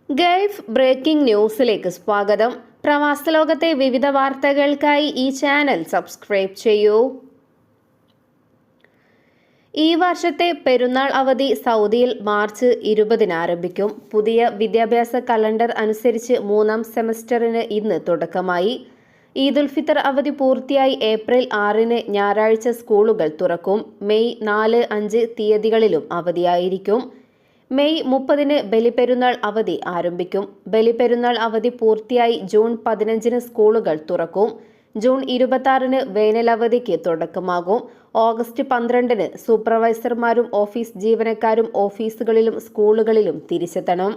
Gulf breaking ന്യൂസിലേക്ക് സ്വാഗതം. പ്രവാസ ലോകത്തെ വിവിധ വാർത്തകൾക്കായി ഈ ചാനൽ സബ്സ്ക്രൈബ് ചെയ്യൂ. ഈ വർഷത്തെ പെരുന്നാൾ അവധി സൗദിയിൽ മാർച്ച് 20 ആരംഭിക്കും. പുതിയ വിദ്യാഭ്യാസ കലണ്ടർ അനുസരിച്ച് 3ാം സെമസ്റ്ററിന് ഇന്ന് തുടക്കമായി. ഈദുൽ ഫിത്തർ അവധി പൂർത്തിയായി ഏപ്രിൽ 6 ഞായറാഴ്ച സ്കൂളുകൾ തുറക്കും. മെയ് 4, 5 തീയതികളിലും അവധിയായിരിക്കും. മെയ് 30 ബലിപെരുന്നാൾ അവധി ആരംഭിക്കും. ബലിപെരുന്നാൾ അവധി പൂർത്തിയായി ജൂൺ 15 സ്കൂളുകൾ തുറക്കും. ജൂൺ 26 വേനലവധിക്ക് തുടക്കമാകും. ഓഗസ്റ്റ് 12 സൂപ്പർവൈസർമാരും ഓഫീസ് ജീവനക്കാരും ഓഫീസുകളിലും സ്കൂളുകളിലും തിരിച്ചെത്തണം.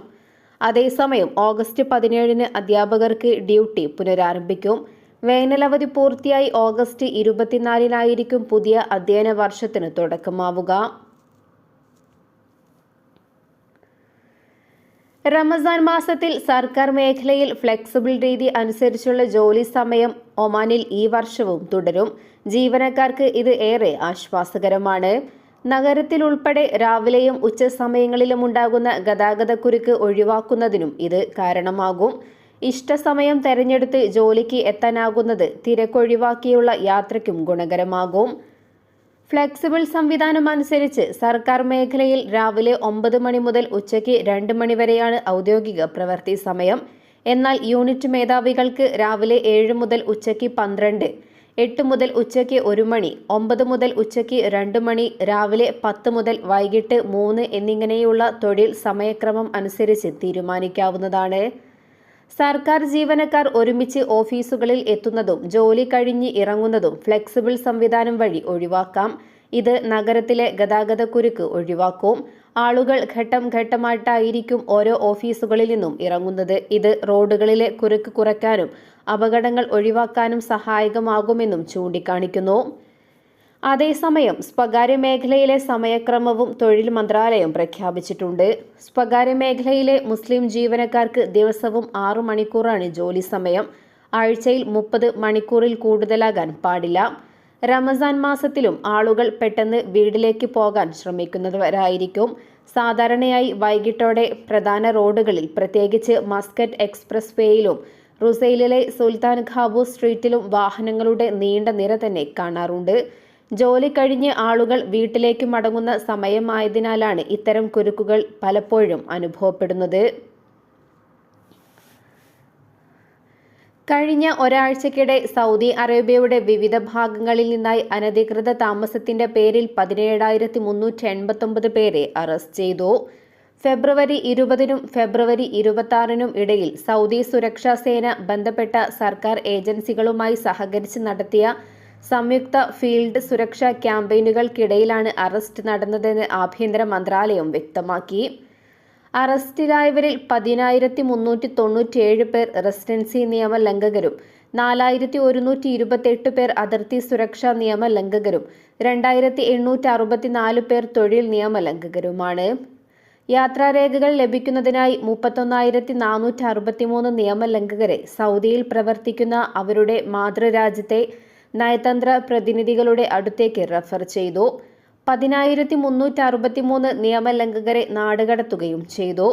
അതേസമയം ഓഗസ്റ്റ് 17 അധ്യാപകർക്ക് ഡ്യൂട്ടി പുനരാരംഭിക്കും. വേനലവധി പൂർത്തിയായി ഓഗസ്റ്റ് 24 പുതിയ അധ്യയന വർഷത്തിന് തുടക്കമാവുക. റമസാൻ മാസത്തിൽ സർക്കാർ മേഖലയിൽ ഫ്ലെക്സിബിൾ രീതി അനുസരിച്ചുള്ള ജോലി സമയം ഒമാനിൽ ഈ വർഷവും തുടരും. ജീവനക്കാർക്ക് ഇത് ഏറെ ആശ്വാസകരമാണ്. നഗരത്തിൽ ഉൾപ്പെടെ രാവിലെയും ഉച്ച സമയങ്ങളിലും ഉണ്ടാകുന്ന ഗതാഗതക്കുരുക്ക് ഒഴിവാക്കുന്നതിനും ഇത് കാരണമാകും. ഇഷ്ടസമയം തെരഞ്ഞെടുത്ത് ജോലിക്ക് എത്താനാകുന്നത് തിരക്കൊഴിവാക്കിയുള്ള യാത്രയ്ക്കും ഗുണകരമാകും. ഫ്ലെക്സിബിൾ സംവിധാനം അനുസരിച്ച് സർക്കാർ മേഖലയിൽ രാവിലെ 9 മണി മുതൽ ഉച്ചയ്ക്ക് 2 മണി വരെയാണ് ഔദ്യോഗിക പ്രവൃത്തി സമയം. എന്നാൽ യൂണിറ്റ് മേധാവികൾക്ക് രാവിലെ 7 മുതൽ ഉച്ചയ്ക്ക് 12, 8 മുതൽ ഉച്ചയ്ക്ക് 1 മണി, 9 മുതൽ ഉച്ചയ്ക്ക് 2 മണി, രാവിലെ 10 മുതൽ വൈകിട്ട് 3 എന്നിങ്ങനെയുള്ള തൊഴിൽ സമയക്രമം അനുസരിച്ച് തീരുമാനിക്കാവുന്നതാണ്. സർക്കാർ ജീവനക്കാർ ഒരുമിച്ച് ഓഫീസുകളിൽ എത്തുന്നതും ജോലി കഴിഞ്ഞ് ഇറങ്ങുന്നതും ഫ്ലെക്സിബിൾ സംവിധാനം വഴി ഒഴിവാക്കാം. ഇത് നഗരത്തിലെ ഗതാഗതക്കുരുക്ക് ഒഴിവാക്കും. ആളുകൾ ഘട്ടം ഘട്ടമായിട്ടായിരിക്കും ഓരോ ഓഫീസുകളിൽ നിന്നും ഇറങ്ങുന്നത്. ഇത് റോഡുകളിലെ കുരുക്ക് കുറയ്ക്കാനും അപകടങ്ങൾ ഒഴിവാക്കാനും സഹായകമാകുമെന്നും ചൂണ്ടിക്കാണിക്കുന്നു. അതേസമയം സ്വകാര്യ മേഖലയിലെ സമയക്രമവും തൊഴിൽ മന്ത്രാലയം പ്രഖ്യാപിച്ചിട്ടുണ്ട്. സ്വകാര്യ മേഖലയിലെ മുസ്ലിം ജീവനക്കാർക്ക് ദിവസവും 6 മണിക്കൂറാണ് ജോലി സമയം. ആഴ്ചയിൽ 30 മണിക്കൂറിൽ കൂടുതലാകാൻ പാടില്ല. റമസാൻ മാസത്തിലും ആളുകൾ പെട്ടെന്ന് വീട്ടിലേക്ക് പോകാൻ ശ്രമിക്കുന്നവരായിരിക്കും. സാധാരണയായി വൈകിട്ടോടെ പ്രധാന റോഡുകളിൽ, പ്രത്യേകിച്ച് മസ്കറ്റ് എക്സ്പ്രസ് വേയിലും റുസൈലിലെ സുൽത്താൻ ഖാബൂസ് സ്ട്രീറ്റിലും വാഹനങ്ങളുടെ നീണ്ട നിര തന്നെ കാണാറുണ്ട്. ജോലി കഴിഞ്ഞ് ആളുകൾ വീട്ടിലേക്ക് മടങ്ങുന്ന സമയമായതിനാലാണ് ഇത്തരം കുരുക്കുകൾ പലപ്പോഴും അനുഭവപ്പെടുന്നത്. കഴിഞ്ഞ ഒരാഴ്ചക്കിടെ സൗദി അറേബ്യയുടെ വിവിധ ഭാഗങ്ങളിൽ നിന്നായി അനധികൃത താമസത്തിന്റെ പേരിൽ 17,389 പേരെ അറസ്റ്റ് ചെയ്തു. ഫെബ്രുവരി 20 ഫെബ്രുവരി 26 ഇടയിൽ സൗദി സുരക്ഷാ സേന ബന്ധപ്പെട്ട സർക്കാർ ഏജൻസികളുമായി സഹകരിച്ച് നടത്തിയ സംയുക്ത ഫീൽഡ് സുരക്ഷാ ക്യാമ്പയിനുകൾക്കിടയിലാണ് അറസ്റ്റ് നടന്നതെന്ന് ആഭ്യന്തര മന്ത്രാലയം വ്യക്തമാക്കി. അറസ്റ്റിലായവരിൽ 10,397 പേർ റെസിഡൻസി നിയമ ലംഘകരും 4,128 പേർ അതിർത്തി സുരക്ഷാ നിയമ ലംഘകരും 2,864 പേർ തൊഴിൽ നിയമ ലംഘകരുമാണ്. യാത്രാരേഖകൾ ലഭിക്കുന്നതിനായി 31,463 നിയമലംഘകരെ സൗദിയിൽ പ്രവർത്തിക്കുന്ന അവരുടെ മാതൃരാജ്യത്തെ നയതന്ത്ര പ്രതിനിധികളുടെ അടുത്തേക്ക് റഫർ ചെയ്തു. 10,363 നിയമലംഘകരെ നാടുകടത്തുകയും ചെയ്തു.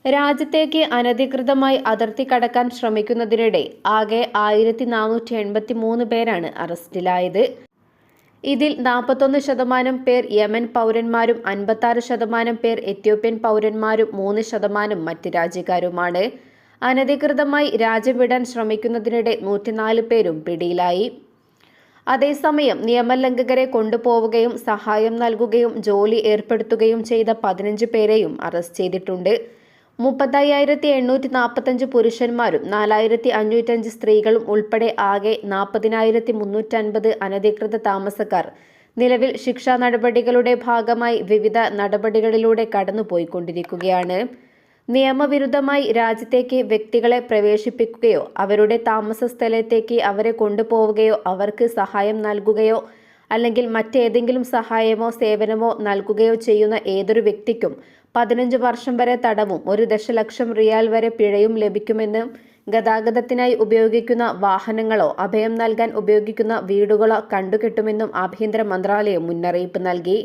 രാജ്യത്തേക്ക് അനധികൃതമായി അതിർത്തി കടക്കാൻ ശ്രമിക്കുന്നതിനിടെ ആകെ 1,483 പേരാണ് അറസ്റ്റിലായത്. ഇതിൽ 41% പേർ യമൻ പൗരന്മാരും 56% പേർ എത്യോപ്യൻ പൗരന്മാരും 3% മറ്റ് രാജ്യക്കാരുമാണ്. അനധികൃതമായി രാജ്യം വിടാൻ ശ്രമിക്കുന്നതിനിടെ 104 പേരും പിടിയിലായി. അതേസമയം നിയമലംഘകരെ കൊണ്ടുപോവുകയും സഹായം നൽകുകയും ജോലി ഏർപ്പെടുത്തുകയും ചെയ്ത 15 പേരെയും അറസ്റ്റ് ചെയ്തിട്ടുണ്ട്. 35,845 പുരുഷന്മാരും 4,505 സ്ത്രീകളും ഉൾപ്പെടെ ആകെ 40,350 അനധികൃത താമസക്കാർ നിലവിൽ ശിക്ഷാ നടപടികളുടെ ഭാഗമായി വിവിധ നടപടികളിലൂടെ കടന്നുപോയിക്കൊണ്ടിരിക്കുകയാണ്. നിയമവിരുദ്ധമായി രാജ്യത്തേക്ക് വ്യക്തികളെ പ്രവേശിപ്പിക്കുകയോ അവരുടെ താമസ സ്ഥലത്തേക്ക് അവരെ കൊണ്ടുപോവുകയോ അവർക്ക് സഹായം നൽകുകയോ അല്ലെങ്കിൽ മറ്റേതെങ്കിലും സഹായമോ സേവനമോ നൽകുകയോ ചെയ്യുന്ന ഏതൊരു വ്യക്തിക്കും 15 വർഷം വരെ തടവും 1 ദശലക്ഷം റിയാൽ വരെ പിഴയും ലഭിക്കുമെന്നും ഗതാഗതത്തിനായി ഉപയോഗിക്കുന്ന വാഹനങ്ങളോ അഭയം നൽകാൻ ഉപയോഗിക്കുന്ന വീടുകളോ കണ്ടുകെട്ടുമെന്നും ആഭ്യന്തര മന്ത്രാലയം മുന്നറിയിപ്പ് നൽകി.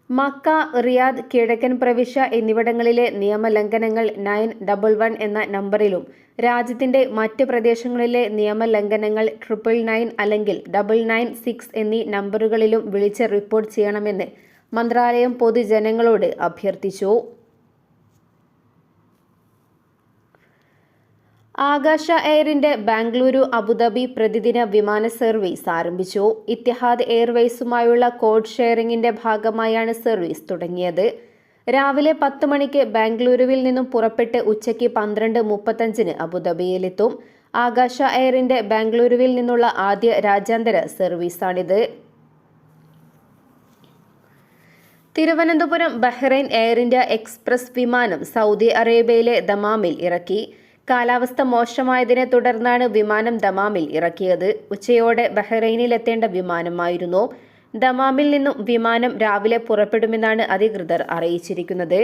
മക്ക, റിയാദ്, കിഴക്കൻ പ്രവിശ്യ എന്നിവിടങ്ങളിലെ നിയമലംഘനങ്ങൾ 911 എന്ന നമ്പറിലും രാജ്യത്തിന്റെ മറ്റ് പ്രദേശങ്ങളിലെ നിയമലംഘനങ്ങൾ 999 അല്ലെങ്കിൽ 996 എന്നീ നമ്പറുകളിലും വിളിച്ച് റിപ്പോർട്ട് ചെയ്യണമെന്ന് മന്ത്രാലയം പൊതുജനങ്ങളോട് അഭ്യർത്ഥിച്ചു. ആകാശ എയറിന്റെ ബാംഗ്ലൂരു അബുദാബി പ്രതിദിന വിമാന സർവീസ് ആരംഭിച്ചു. ഇത്തിഹാദ് എയർവേസുമായുള്ള കോഡ് ഷെയറിംഗിന്റെ ഭാഗമായാണ് സർവീസ് തുടങ്ങിയത്. രാവിലെ 10 മണിക്ക് ബാംഗ്ലൂരുവിൽ നിന്നും പുറപ്പെട്ട് ഉച്ചയ്ക്ക് 12:35 അബുദാബിയിലെത്തും. ആകാശ എയറിന്റെ ബാംഗ്ലൂരുവിൽ നിന്നുള്ള ആദ്യ രാജ്യാന്തര സർവീസാണിത്. Thiruvananthapuram Bahrain Air India Express വിമാനം സൗദി അറേബ്യയിലെ ദമാമിൽ ഇറക്കി. കാലാവസ്ഥ മോശമായതിനെ തുടർന്നാണ് വിമാനം ദമാമിൽ ഇറക്കിയത്. ഉച്ചയോടെ ബഹ്റൈനിലെത്തേണ്ട വിമാനമായിരുന്നു. ദമാമിൽ നിന്നും വിമാനം രാവിലെ പുറപ്പെടുമെന്നാണ് അധികൃതർ അറിയിച്ചിരിക്കുന്നത്.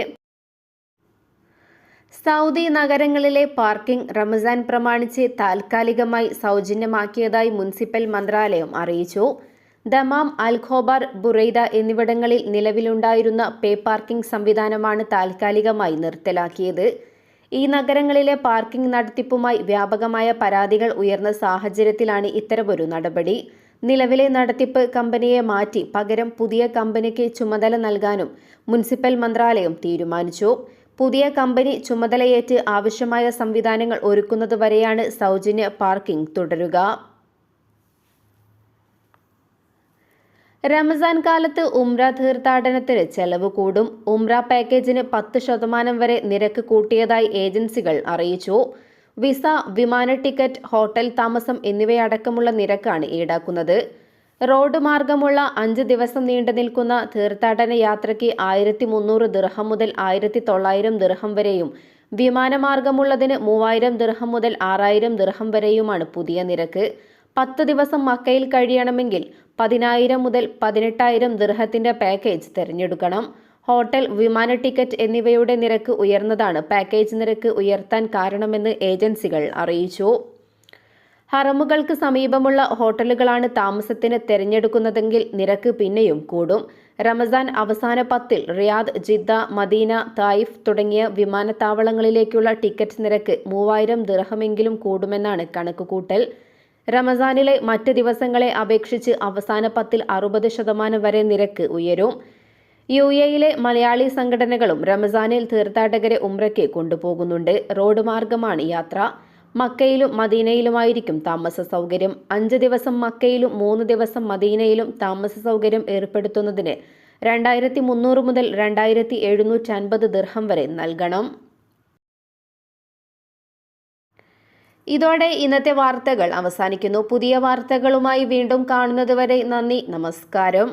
സൗദി നഗരങ്ങളിലെ പാർക്കിംഗ് റമസാൻ പ്രമാണിച്ച് താൽക്കാലികമായി സൗജന്യമാക്കിയതായി മുനിസിപ്പൽ മന്ത്രാലയം അറിയിച്ചു. ദമാം, അൽ ഖോബാർ, ബുറൈദ എന്നിവിടങ്ങളിൽ നിലവിലുണ്ടായിരുന്ന പേ പാർക്കിംഗ് സംവിധാനമാണ് താൽക്കാലികമായി നിർത്തലാക്കിയത്. ഈ നഗരങ്ങളിലെ പാർക്കിംഗ് നടത്തിപ്പുമായി വ്യാപകമായ പരാതികൾ ഉയർന്ന സാഹചര്യത്തിലാണ് ഇത്തരമൊരു നടപടി. നിലവിലെ നടത്തിപ്പ് കമ്പനിയെ മാറ്റി പകരം പുതിയ കമ്പനിക്ക് ചുമതല നൽകാനും മുനിസിപ്പൽ മന്ത്രാലയം തീരുമാനിച്ചു. പുതിയ കമ്പനി ചുമതലയേറ്റ് ആവശ്യമായ സംവിധാനങ്ങൾ ഒരുക്കുന്നതുവരെയാണ് സൗജന്യ പാർക്കിംഗ് തുടരുക. റമസാൻ കാലത്ത് ഉംറ തീർത്ഥാടനത്തിന് ചെലവ് കൂടും. ഉംറ പാക്കേജിന് 10% വരെ നിരക്ക് കൂട്ടിയതായി ഏജൻസികൾ അറിയിച്ചു. വിസ, വിമാന ടിക്കറ്റ്, ഹോട്ടൽ താമസം എന്നിവയടക്കമുള്ള നിരക്കാണ് ഈടാക്കുന്നത്. റോഡ് മാർഗമുള്ള 5 ദിവസം നീണ്ടു നിൽക്കുന്ന തീർത്ഥാടന യാത്രയ്ക്ക് 1300 ദിർഹം മുതൽ 1900 ദിർഹം വരെയും വിമാനമാർഗമുള്ളതിന് 3000 ദിർഹം മുതൽ 6000 ദിർഹം വരെയുമാണ് പുതിയ നിരക്ക്. 10 ദിവസം മക്കയിൽ കഴിയണമെങ്കിൽ 10,000 മുതൽ 18,000 ദിർഹത്തിന്റെ പാക്കേജ് തിരഞ്ഞെടുക്കണം. ഹോട്ടൽ, വിമാന ടിക്കറ്റ് എന്നിവയുടെ നിരക്ക് ഉയർന്നതാണ് പാക്കേജ് നിരക്ക് ഉയർത്താൻ കാരണമെന്ന് ഏജൻസികൾ അറിയിച്ചു. ഹറമുകൾക്ക് സമീപമുള്ള ഹോട്ടലുകളാണ് താമസത്തിന് തിരഞ്ഞെടുക്കുന്നതെങ്കിൽ നിരക്ക് പിന്നെയും കൂടും. റമസാൻ അവസാന 10-ൽ റിയാദ്, ജിദ്ദ, മദീന, തായിഫ് തുടങ്ങിയ വിമാനത്താവളങ്ങളിലേക്കുള്ള ടിക്കറ്റ് നിരക്ക് 3000 ദിർഹമെങ്കിലും കൂടുമെന്നാണ് കണക്കുകൂട്ടൽ. റമസാനിലെ മറ്റ് ദിവസങ്ങളെ അപേക്ഷിച്ച് അവസാന 10-ൽ 60% വരെ നിരക്ക് ഉയരും. UAE-യിലെ മലയാളി സംഘടനകളും റമസാനിൽ തീർത്ഥാടകരെ ഉംറയ്ക്ക് കൊണ്ടുപോകുന്നുണ്ട്. റോഡ് മാർഗമാണ് യാത്ര. മക്കയിലും മദീനയിലുമായിരിക്കും താമസ സൗകര്യം. 5 ദിവസം മക്കയിലും 3 ദിവസം മദീനയിലും താമസ സൗകര്യം ഏർപ്പെടുത്തുന്നതിന് 2300 മുതൽ 2750 ദിർഹം വരെ നൽകണം. ഇതോടെ ഇന്നത്തെ വാർത്തകൾ അവസാനിക്കുന്നു. പുതിയ വാർത്തകളുമായി വീണ്ടും കാണുന്നതുവരെ നന്ദി, നമസ്കാരം.